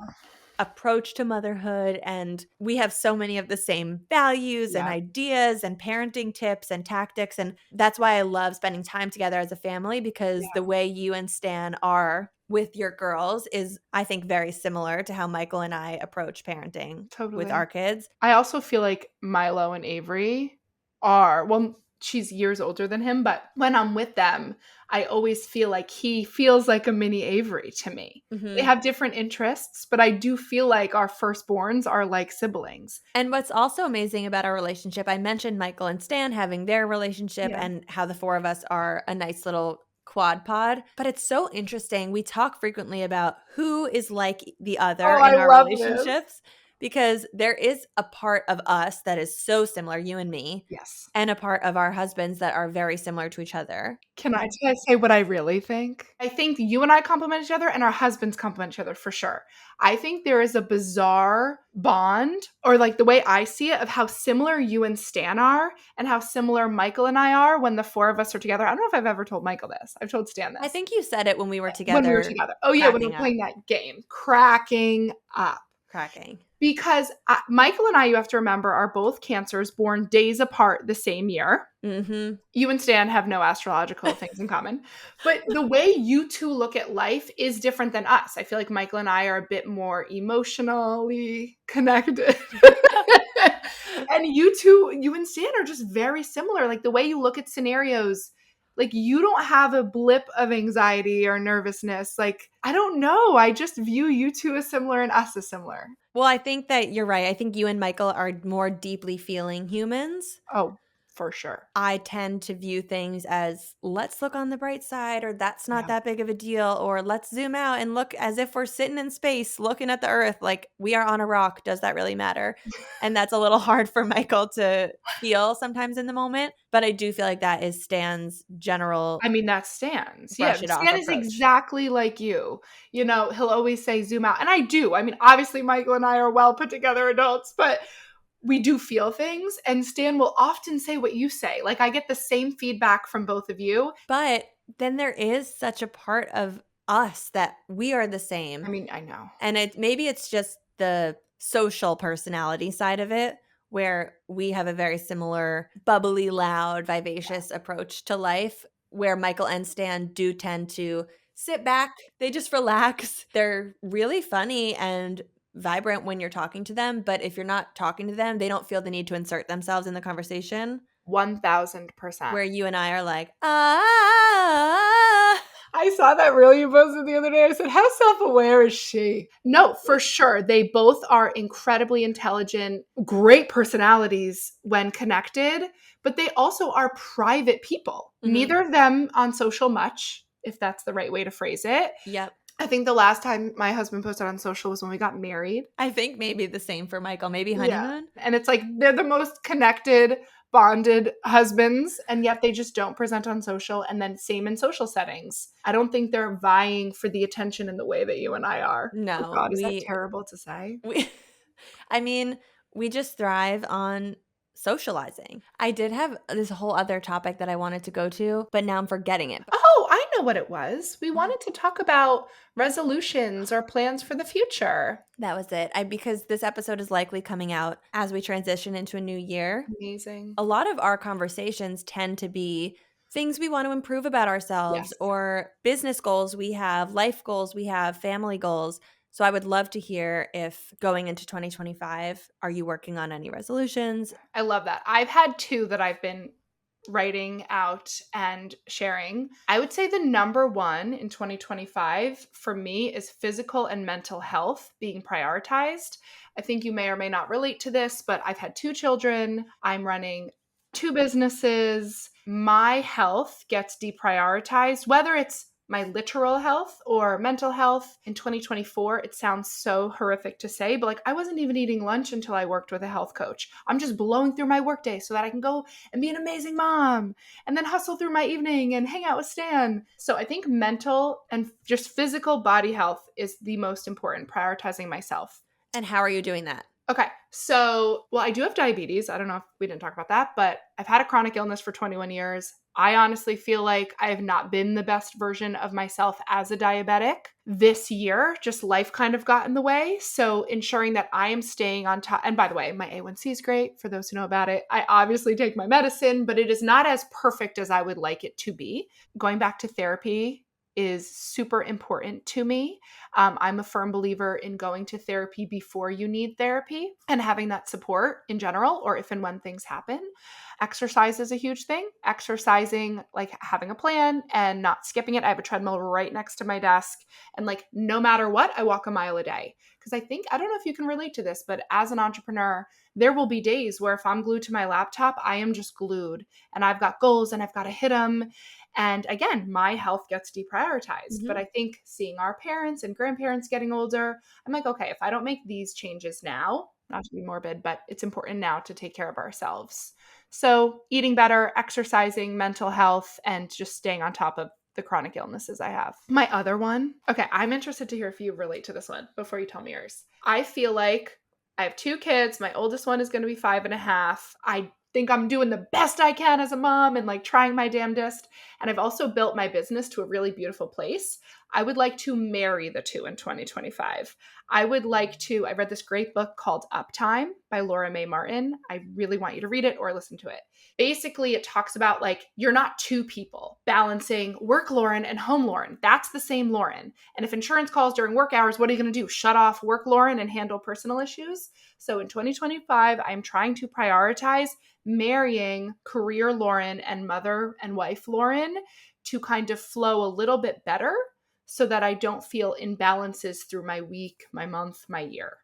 approach to motherhood, and we have so many of the same values and ideas and parenting tips and tactics, and that's why I love spending time together as a family because the way you and Stan are with your girls is, I think, very similar to how Michael and I approach parenting with our kids. I also feel like Milo and Avery are, well, she's years older than him, but when I'm with them, I always feel like he feels like a mini Avery to me. Mm-hmm. They have different interests, but I do feel like our firstborns are like siblings. And what's also amazing about our relationship, I mentioned Michael and Stan having their relationship and how the 4 of us are a nice little quad pod, but it's so interesting. We talk frequently about who is like the other in our relationships. because there is a part of us that is so similar, you and me, Yes. and a part of our husbands that are very similar to each other. Can I say what I really think? I think you and I complement each other and our husbands complement each other for sure. I think there is a bizarre bond, or like the way I see it, of how similar you and Stan are and how similar Michael and I are when the four of us are together. I don't know if I've ever told Michael this. I've told Stan this. I think you said it when we were When we were together. together. Oh yeah, when we cracking were up. playing that game. Cracking up. Cracking. Because Michael and I, you have to remember, are both Cancers born days apart the same year. Mm-hmm. You and Stan have no astrological things in common. But the way you two look at life is different than us. I feel like Michael and I are a bit more emotionally connected. And you and Stan are just very similar. Like the way you look at scenarios, like you don't have a blip of anxiety or nervousness. Like, I don't know. I just view you two as similar and us as similar. Well, I think that you're right. I think you and Michael are more deeply feeling humans. Oh, for sure. I tend to view things as let's look on the bright side, or that's not that big of a deal, or let's zoom out and look as if we're sitting in space looking at the earth like we are on a rock. Does that really matter? And that's a little hard for Michael to feel sometimes in the moment. But I do feel like that is Stan's general. I mean, that's Stan's. Yeah, Brush it off Stan is approach. exactly like you. You know, he'll always say zoom out. And I do. I mean, obviously, Michael and I are well put together adults, but we do feel things. And Stan will often say what you say. Like, I get the same feedback from both of you. But then there is such a part of us that we are the same. I mean, I know. And maybe it's just the social personality side of it, where we have a very similar bubbly, loud, vivacious approach to life, where Michael and Stan do tend to sit back. They just relax. They're really funny and vibrant when you're talking to them, but if you're not talking to them, they don't feel the need to insert themselves in the conversation. 1000%. Where you and I are like, ah. I saw that reel you posted the other day. I said, how self-aware is she? No, for sure. They both are incredibly intelligent, great personalities when connected, but they also are private people. Mhm. Neither of them on social much, if that's the right way to phrase it. Yep. I think the last time my husband posted on social was when we got married. I think maybe the same for Michael, maybe honeymoon. Yeah. And it's like they're the most connected, bonded husbands, and yet they just don't present on social. And then same in social settings. I don't think they're vying for the attention in the way that you and I are. No. Oh God, is that terrible to say? I mean, we just thrive on socializing. I did have this whole other topic that I wanted to go to, but now I'm forgetting it. Oh, I know what it was. We wanted to talk about resolutions or plans for the future. That was it. Because this episode is likely coming out as we transition into a new year. Amazing. A lot of our conversations tend to be things we want to improve about ourselves, Yes. or business goals we have, life goals we have, family goals. So I would love to hear if going into 2025, are you working on any resolutions? I love that. I've had two that I've been writing out and sharing. I would say the number one in 2025 for me is physical and mental health being prioritized. I think you may or may not relate to this, but I've had two children. I'm running two businesses. My health gets deprioritized, whether it's my literal health or mental health. In 2024, it sounds so horrific to say, but like I wasn't even eating lunch until I worked with a health coach. I'm just blowing through my workday so that I can go and be an amazing mom and then hustle through my evening and hang out with Stan. So I think mental and just physical body health is the most important, prioritizing myself. And how are you doing that? Okay. So, well, I do have diabetes. I don't know if we didn't talk about that, but I've had a chronic illness for 21 years. I honestly feel like I have not been the best version of myself as a diabetic. This year, just life kind of got in the way. So ensuring that I am staying on top. And by the way, my A1C is great for those who know about it. I obviously take my medicine, but it is not as perfect as I would like it to be. Going back to therapy is super important to me. I'm a firm believer in going to therapy before you need therapy and having that support in general, or if and when things happen. Exercise is a huge thing. Exercising, like having a plan and not skipping it. I have a treadmill right next to my desk. And like, no matter what, I walk a mile a day. Because I don't know if you can relate to this, but as an entrepreneur, there will be days where if I'm glued to my laptop, I am just glued and I've got goals and I've got to hit them. And again, my health gets deprioritized. Mm-hmm. But I think seeing our parents and grandparents getting older, I'm like, okay, if I don't make these changes now, not to be morbid, but it's important now to take care of ourselves. So, eating better, exercising, mental health, and just staying on top of the chronic illnesses I have. My other one, okay, I'm interested to hear if you relate to this one before you tell me yours. I feel like I have 2 kids. My oldest one is going to be 5.5. I think I'm doing the best I can as a mom and like trying my damnedest. And I've also built my business to a really beautiful place. I would like to marry the two in 2025. I read this great book called Uptime by Laura Mae Martin. I really want you to read it or listen to it. Basically, it talks about like, you're not two people balancing work Lauren and home Lauren. That's the same Lauren. And if insurance calls during work hours, what are you going to do? Shut off work Lauren and handle personal issues? So in 2025, I'm trying to prioritize marrying career Lauren and mother and wife Lauren to kind of flow a little bit better so that I don't feel imbalances through my week, my month, my year.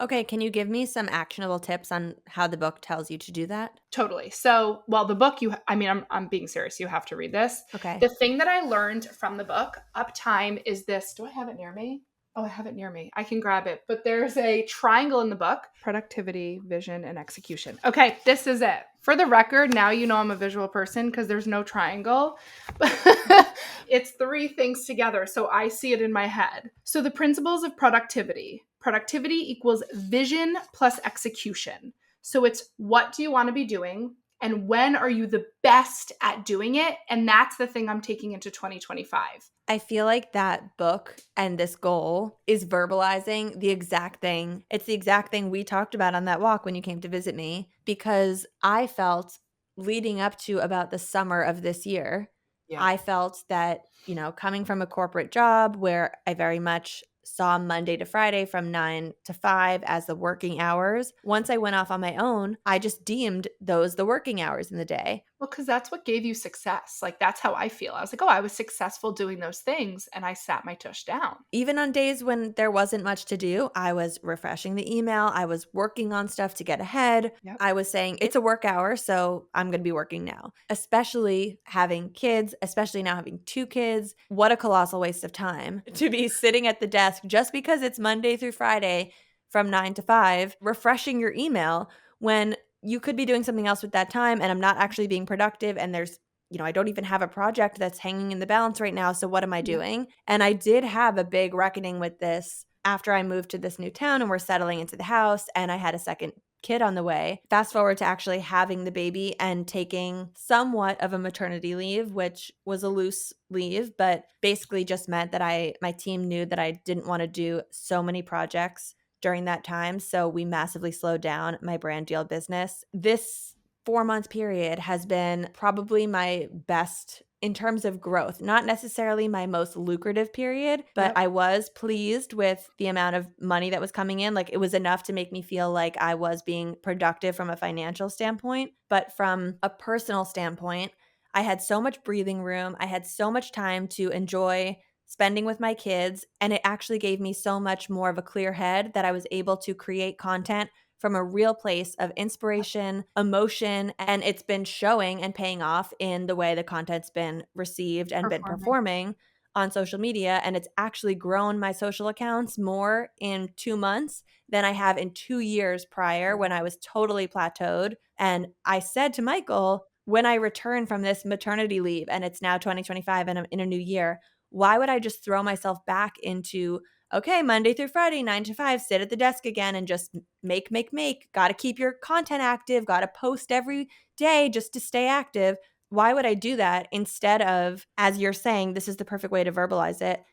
Okay, can you give me some actionable tips on how the book tells you to do that? Totally. So, well, the book I'm being serious. You have to read this. Okay. The thing that I learned from the book, Uptime, is this. Do I have it near me? Oh, I have it near me. I can grab it. But there's a triangle in the book: productivity, vision, and execution. Okay, this is it. For the record, now you know I'm a visual person because there's no triangle. It's 3 things together, so I see it in my head. So the principles of productivity. Productivity equals vision plus execution. So it's, what do you want to be doing? And when are you the best at doing it? And that's the thing I'm taking into 2025. I feel like that book and this goal is verbalizing the exact thing. It's the exact thing we talked about on that walk when you came to visit me, because I felt leading up to about the summer of this year, Yeah. I felt that, coming from a corporate job where I very much saw Monday to Friday from 9 to 5 as the working hours. Once I went off on my own, I just deemed those the working hours in the day. Well, because that's what gave you success. Like, that's how I feel. I was like, oh, I was successful doing those things, and I sat my tush down. Even on days when there wasn't much to do, I was refreshing the email. I was working on stuff to get ahead. Yep. I was saying it's a work hour, so I'm going to be working now. Especially having kids, especially now having 2 kids. What a colossal waste of time to be sitting at the desk just because it's Monday through Friday from 9 to 5, refreshing your email when you could be doing something else with that time, and I'm not actually being productive, and there's I don't even have a project that's hanging in the balance right now. So what am I doing? And I did have a big reckoning with this after I moved to this new town and we're settling into the house and I had a second kid on the way. Fast forward to actually having the baby and taking somewhat of a maternity leave, which was a loose leave, but basically just meant that my team knew that I didn't want to do so many projects during that time. So we massively slowed down my brand deal business. This 4-month period has been probably my best in terms of growth, not necessarily my most lucrative period, but Yep. I was pleased with the amount of money that was coming in. Like, it was enough to make me feel like I was being productive from a financial standpoint. But from a personal standpoint, I had so much breathing room. I had so much time to enjoy spending with my kids. And it actually gave me so much more of a clear head that I was able to create content from a real place of inspiration, emotion, and it's been showing and paying off in the way the content's been received and been performing on social media. And it's actually grown my social accounts more in 2 months than I have in 2 years prior when I was totally plateaued. And I said to Michael, when I return from this maternity leave and it's now 2025 and I'm in a new year, why would I just throw myself back into, okay, Monday through Friday, 9 to 5, sit at the desk again and just make. Got to keep your content active, got to post every day just to stay active. Why would I do that instead of, as you're saying, this is the perfect way to verbalize it,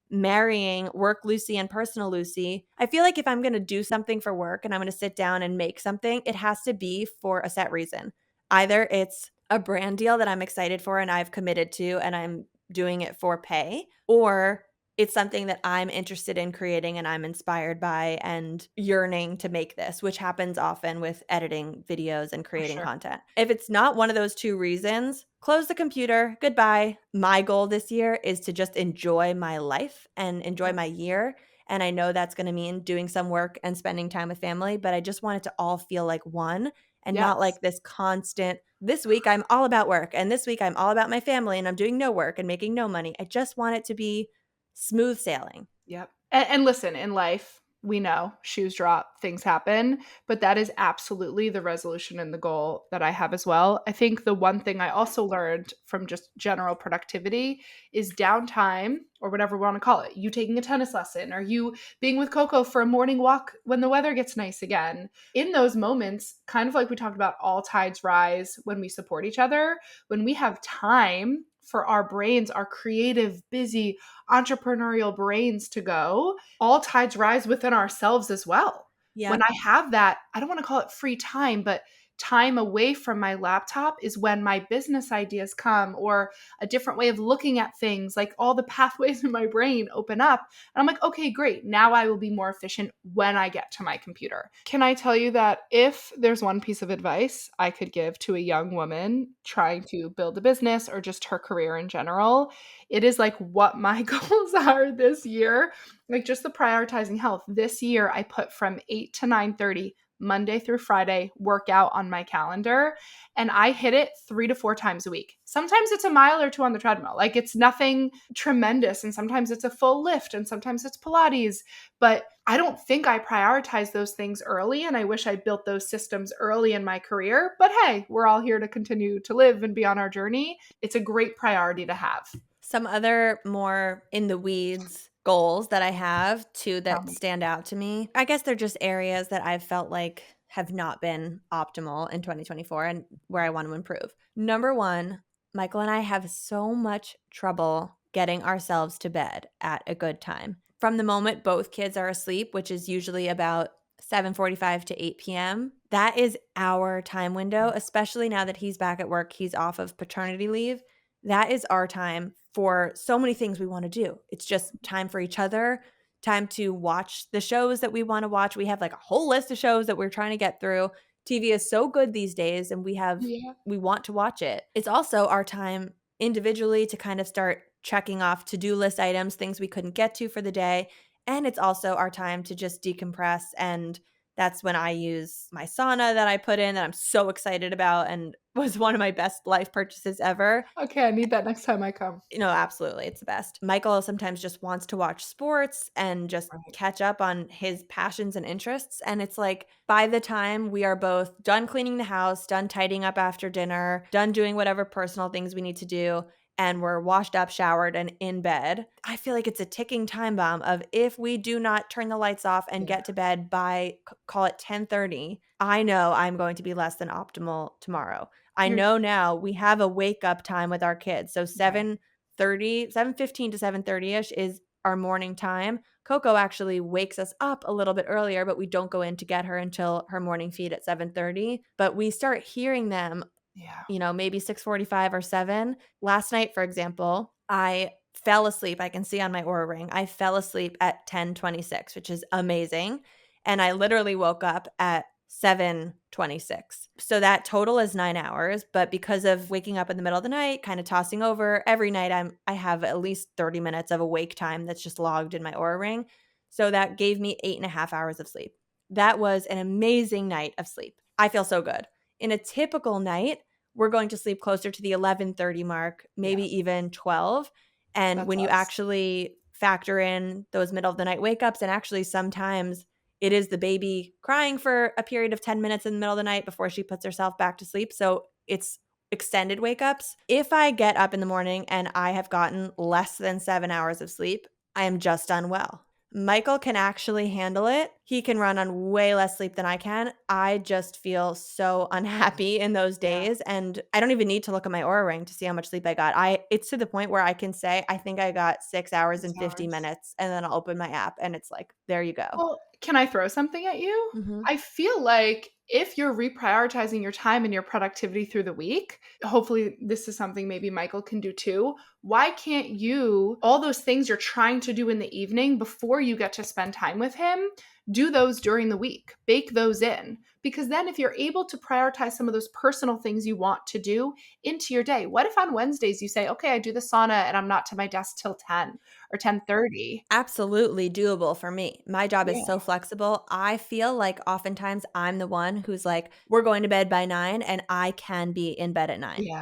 marrying work Lucie and personal Lucie? I feel like if I'm going to do something for work and I'm going to sit down and make something, it has to be for a set reason. Either it's a brand deal that I'm excited for and I've committed to and I'm doing it for pay, or it's something that I'm interested in creating and I'm inspired by and yearning to make this, which happens often with editing videos and creating content. If it's not one of those 2 reasons, close the computer, goodbye. My goal this year is to just enjoy my life and enjoy my year. And I know that's going to mean doing some work and spending time with family, but I just want it to all feel like one and not like this constant, this week I'm all about work and this week I'm all about my family and I'm doing no work and making no money. I just want it to be smooth sailing. Yep. And listen, in life, we know shoes drop, things happen, but that is absolutely the resolution and the goal that I have as well. I think the one thing I also learned from just general productivity is downtime, or whatever we want to call it. You taking a tennis lesson, or you being with Coco for a morning walk when the weather gets nice again. In those moments, kind of like we talked about, all tides rise when we support each other. When we have time for our brains, our creative, busy, entrepreneurial brains to go, all tides rise within ourselves as well. When Yep. I have that, I don't want to call it free time, but time away from my laptop is when my business ideas come, or a different way of looking at things, like all the pathways in my brain open up. And I'm like, okay, great. Now I will be more efficient when I get to my computer. Can I tell you that if there's one piece of advice I could give to a young woman trying to build a business, or just her career in general, it is like what my goals are this year. Like, just the prioritizing health. This year I put from 8 to 9:30 Monday through Friday workout on my calendar, and I hit it 3 to 4 times a week. Sometimes it's a mile or two on the treadmill. Like, it's nothing tremendous, and sometimes it's a full lift, and sometimes it's Pilates, but I don't think I prioritize those things early, and I wish I built those systems early in my career. But hey, we're all here to continue to live and be on our journey. It's a great priority to have. Some other more in the weeds goals that I have too Tell that me. stand out to me. I guess they're just areas that I've felt like have not been optimal in 2024 and where I want to improve. Number one, Michael and I have so much trouble getting ourselves to bed at a good time. From the moment both kids are asleep, which is usually about 7:45 to 8 p.m., that is our time window, especially now that he's back at work. He's off of paternity leave. That is our time for so many things we want to do. It's just time for each other, time to watch the shows that we want to watch. We have like a whole list of shows that we're trying to get through. TV is so good these days, and Yeah. we want to watch it. It's also our time individually to kind of start checking off to-do list items, things we couldn't get to for the day. And it's also our time to just decompress. And that's when I use my sauna that I put in that I'm so excited about and was one of my best life purchases ever. Okay, I need that next time I come. Absolutely. It's the best. Michael sometimes just wants to watch sports and just Right. catch up on his passions and interests. And it's like by the time we are both done cleaning the house, done tidying up after dinner, done doing whatever personal things we need to do, and we're washed up, showered, and in bed, I feel like it's a ticking time bomb of if we do not turn the lights off and Yeah. get to bed by call it 10:30, I know I'm going to be less than optimal tomorrow. I You're know now we have a wake up time with our kids. So right. 7:15 to 7:30ish is our morning time. Coco actually wakes us up a little bit earlier, but we don't go in to get her until her morning feed at 7:30. But we start hearing them, Yeah. maybe 6:45 or 7. Last night, for example, I fell asleep. I can see on my Aura Ring. I fell asleep at 10:26, which is amazing. And I literally woke up at 7:26. So that total is 9 hours, but because of waking up in the middle of the night, kind of tossing over, every night I have at least 30 minutes of awake time that's just logged in my Aura Ring. So that gave me 8.5 hours of sleep. That was an amazing night of sleep. I feel so good. In a typical night, we're going to sleep closer to the 11:30 mark, maybe Yeah. even 12. And That's when you us. actually factor in those middle of the night wake ups, and actually sometimes it is the baby crying for a period of 10 minutes in the middle of the night before she puts herself back to sleep. So it's extended wake ups. If I get up in the morning and I have gotten less than 7 hours of sleep, I am just unwell. Michael can actually handle it. He can run on way less sleep than I can. I just feel so unhappy in those Yeah. days, and I don't even need to look at my Aura Ring to see how much sleep I got. It's to the point where I can say I think I got 6 hours 6 and 50 hours. minutes, and then I'll open my app and it's like, there you go. Well, can I throw something at you? Mhm. I feel like if you're reprioritizing your time and your productivity through the week, hopefully this is something maybe Michael can do too. Why can't you, all those things you're trying to do in the evening before you get to spend time with him, do those during the week? Bake those in. Because then if you're able to prioritize some of those personal things you want to do into your day, what if on Wednesdays you say, okay, I do the sauna and I'm not to my desk till 10 or 10:30? Absolutely doable for me. My job is Yeah. so flexible. I feel like oftentimes I'm the one who's like, we're going to bed by 9 and I can be in bed at 9. Yeah.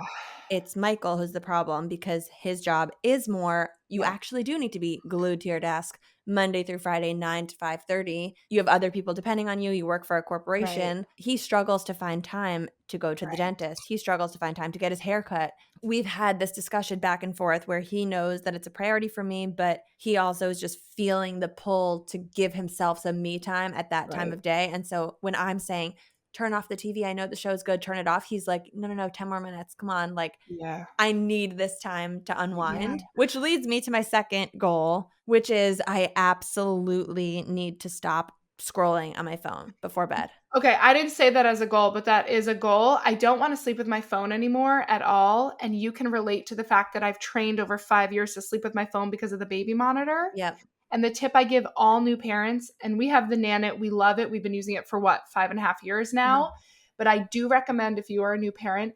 It's Michael who's the problem because his job is more you Yeah. actually do need to be glued to your desk Monday through Friday 9 to 5:30. You have other people depending on you. You work for a Right. corporation. He struggles to find time to go to the Right. dentist. He struggles to find time to get his hair cut. We've had this discussion back and forth where he knows that it's a priority for me, but he also is just feeling the pull to give himself some me time at that time Right. of day. And so when I'm saying turn off the TV. I know the show's good. Turn it off. He's like, no, no, no, 10 more minutes. Come on. Like, Yeah. I need this time to Yeah. unwind, which leads me to my second goal, which is I absolutely need to stop scrolling on my phone before bed. Okay, I didn't say that as a goal, but that is a goal. I don't want to sleep with my phone anymore at all. And you can relate to the fact that I've trained over 5 years to sleep with my phone because of the baby monitor. Yep. And the tip I give all new parents, and we have the Nanit, we love it. We've been using it for what, 5.5 years Mhm. now. But I do recommend if you are a new parent,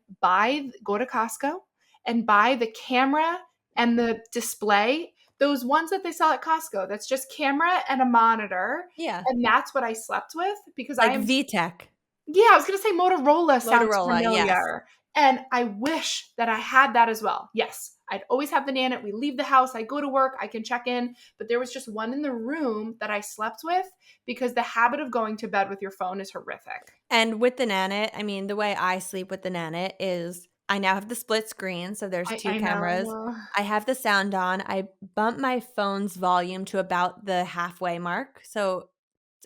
go to Costco and buy the camera and the display. Those ones that they sell at Costco, that's just camera and a monitor. Yeah. And that's what I slept with because I Like am VTech. yeah, I was gonna say Motorola sounds Motorola. Yes. familiar, and I wish that I had that as well. Yes, I'd always have the Nanit. We leave the house, I go to work, I can check in, but there was just one in the room that I slept with because the habit of going to bed with your phone is horrific. And with the Nanit, I mean, the way I sleep with the Nanit is I now have the split screen. So there's two I know, I cameras. know. I have the sound on. I bump my phone's volume to about the halfway mark. So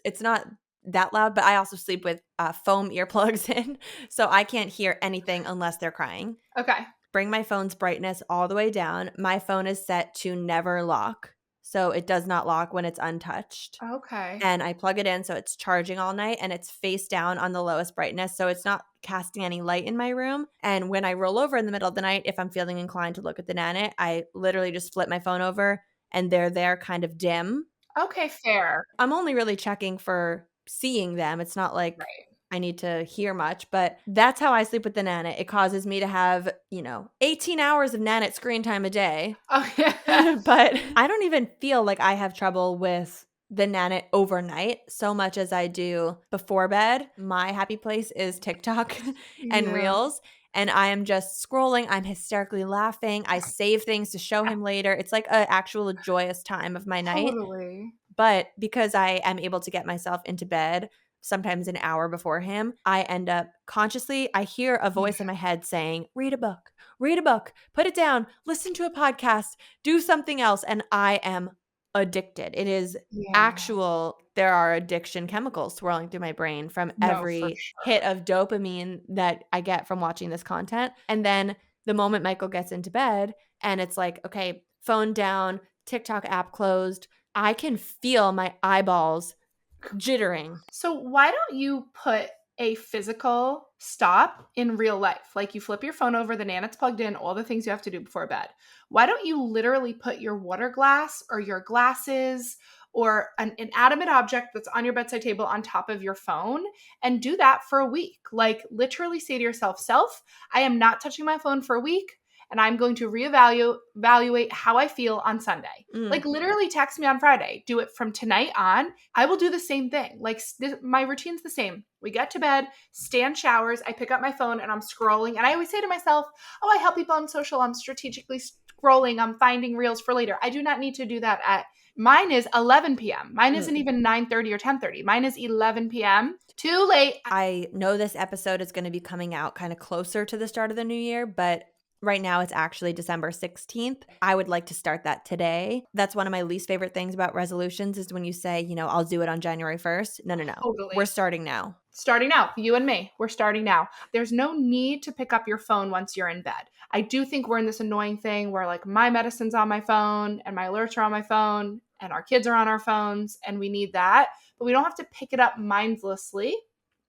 it's not that loud, but I also sleep with foam earplugs in. So I can't hear anything unless they're crying. Okay, Bring my phone's brightness all the way down. My phone is set to never lock. So it does not lock when it's untouched. okay, And I plug it in so it's charging all night and it's face down on the lowest brightness. So it's not casting any light in my room. And when I roll over in the middle of the night, if I'm feeling inclined to look at the Nanit, I literally just flip my phone over and they're there kind of dim. okay, fair. I'm only really checking for seeing them. It's not like Right. I need to hear much, but that's how I sleep with the Nanit. It causes me to have, 18 hours of Nanit screen time a day. Okay. But I don't even feel like I have trouble with the Nanit overnight so much as I do before bed. My happy place is TikTok and Yeah, Reels. And I am just scrolling. I'm hysterically laughing. I save things to show him later. It's like an actual joyous time of my night. totally. But because I am able to get myself into bed sometimes an hour before him, I end up I hear a voice in my head saying, read a book, put it down, listen to a podcast, do something else. And I am addicted. It is Yeah. there are addiction chemicals swirling through my brain from No, for every hit sure. of dopamine that I get from watching this content. And then the moment Michael gets into bed and it's like, okay, phone down, TikTok app closed, I can feel my eyeballs jittering. So why don't you put a physical stop in real life? Like you flip your phone over, the Nanot's plugged in, all the things you have to do before bed. Why don't you literally put your water glass or your glasses or an inanimate object that's on your bedside table on top of your phone and do that for a week? Like literally say to yourself, self, I am not touching my phone for a week and I'm going to evaluate how I feel on Sunday. Mm. Like literally text me on Friday. Do it from tonight on. I will do the same thing. Like my routine's the same. We get to bed, stand showers, I pick up my phone and I'm scrolling. And I always say to myself, oh, I help people on social. I'm strategically scrolling. I'm finding reels for later. I do not need to do that at mine is 11 p.m. Mine isn't even 9:30 or 10:30. Mine is 11 p.m. Too late. I know this episode is going to be coming out kind of closer to the start of the new year, but right now it's actually December 16th. I would like to start that today. That's one of my least favorite things about resolutions is when you say, I'll do it on January 1st. No, no, no. Totally. We're starting now. Starting now, you and me, we're starting now. There's no need to pick up your phone once you're in bed. I do think we're in this annoying thing where like my medicine's on my phone and my alerts are on my phone and our kids are on our phones and we need that, but we don't have to pick it up mindlessly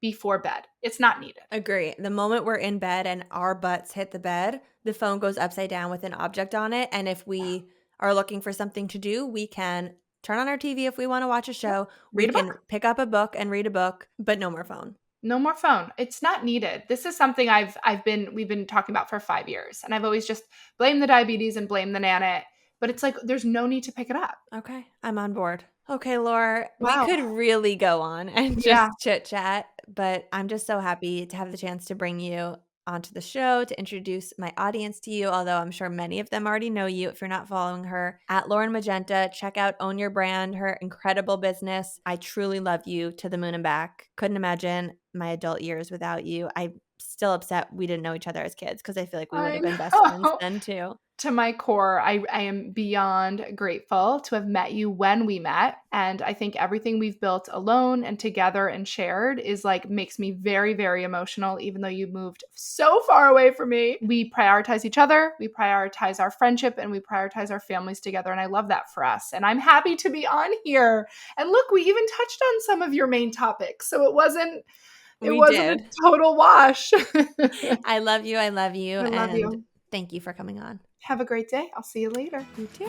before bed. It's not needed. Agree. The moment we're in bed and our butts hit the bed, the phone goes upside down with an object on it. And if we are looking for something to do, we can turn on our TV if we want to watch a show. We Read a can book. pick up a book and read a book, but no more phone. No more phone. It's not needed. This is something we've been talking about for 5 years. And I've always just blamed the diabetes and blamed the Nanit. But it's like, there's no need to pick it up. Okay, I'm on board. Okay, Laura, we Wow. could really go on and just Yeah. chit chat, but I'm just so happy to have the chance to bring you onto the show to introduce my audience to you, although I'm sure many of them already know you if you're not following her. At Lauren Magenta, check out Own Your Brand, her incredible business. I truly love you to the moon and back. Couldn't imagine my adult years without you. I'm still upset we didn't know each other as kids because I feel like we would I have been best friends know. then too. To my core, I am beyond grateful to have met you when we met. And I think everything we've built alone and together and shared is like makes me very, very emotional, even though you moved so far away from me. We prioritize each other, we prioritize our friendship, and we prioritize our families together. And I love that for us. And I'm happy to be on here. And look, we even touched on some of your main topics. So it wasn't We a did. total wash. I love you. I love you. I love And you. thank you for coming on. Have a great day. I'll see you later. You too.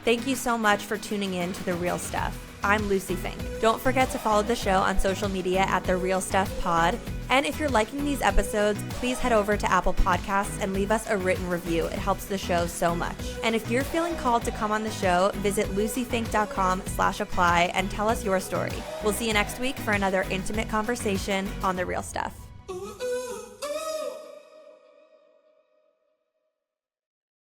Thank you so much for tuning in to The Real Stuff. I'm Lucie Fink. Don't forget to follow the show on social media at The Real Stuff Pod. And if you're liking these episodes, please head over to Apple Podcasts and leave us a written review. It helps the show so much. And if you're feeling called to come on the show, visit luciefink.com/apply and tell us your story. We'll see you next week for another intimate conversation on The Real Stuff.